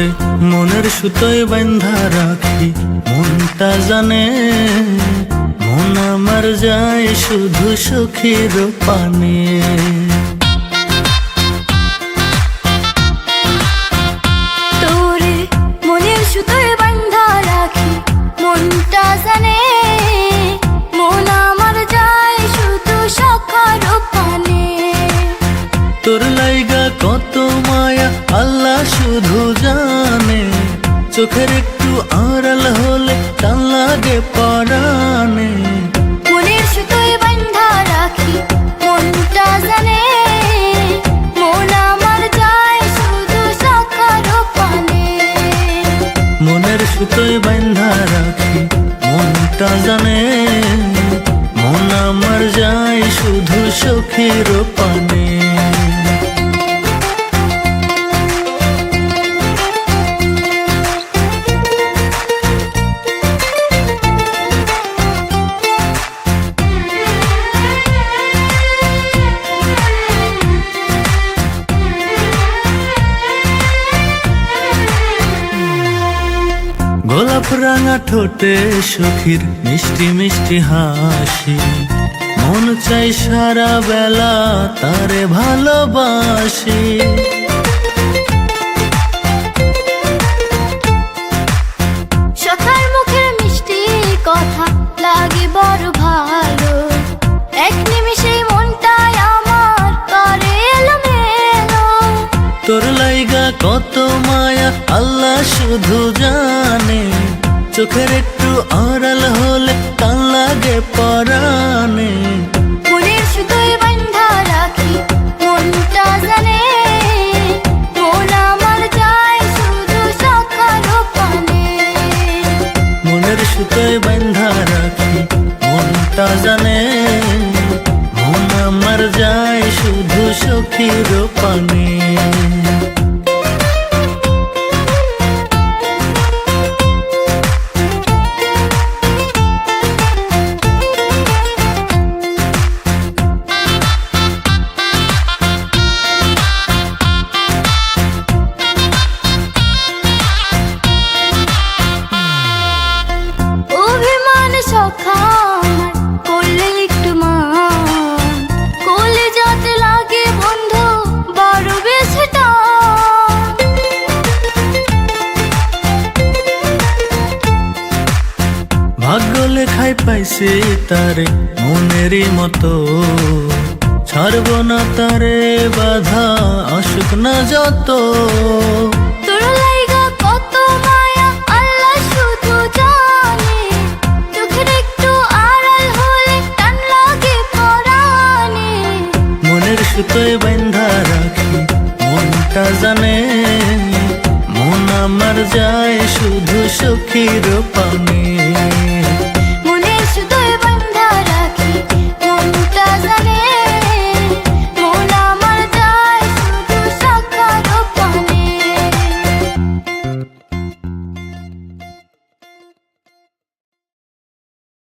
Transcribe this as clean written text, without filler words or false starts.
তোরে মনের সুতোয় বাঁধা রাখি, মনটা জানে মন আমার যায় শুধু সখীর পানে। তোরে মনের সুতোয় বাঁধা রাখি, মনটা জানে মন আমার যায় শুধু সখার পানে। তোর লাইগা কত মায়া আল্লাহ শুধু জানে, চোখের একটু আড়াল হলে টান লাগে পরাণে। মনের সুতোয় বাঁধা রাখি, মনটা জানে মন আমার যায় শুধু সখার পানে। মনের সুতোয় বাঁধা রাখি, মনটা জানে মন আমার যায় শুধু সখীর পানে। গোলাপ রাঙা ঠোঁটে সখীর মিষ্টি মিষ্টি হাসি, মন চাই সারা বেলা তারে ভালোবাসি। সখার মুখের মিষ্টি কথা লাগে বড় ভালো, এক নিমিষে মনটাই আমার করে এলোমেলো। তোর লাইগা কত মায়া আল্লাহ শুধু জানে, চোখের একটু আড়াল হলে টান লাগে পরাণে। মনের সুতোয় বাঁধা রাখি, মনটা জানে মন আমার যায় শুধু সখার পানে। মনের সুতোয় বাঁধা রাখি, মনটা জানে মন আমার যায় শুধু সখীর পানে। অভিমান সখা আমার করলে একটু মান, কোলে যাতে লাগে বন্ধু বড় বেশি টান। ভাগ্য লেখায় পাইছে তারে মনেরই মতো, ছাড়ব না তারে বাধা আসুক না যত। তোর লাইগা কত মায়া আল্লাহ শুধু জানে, চোখের একটু আড়াল হলে টান লাগে পরাণে। মনের সুতোয় বাঁধা রাখি, মনটা জানে মন আমার যায় শুধু সখীর পানে।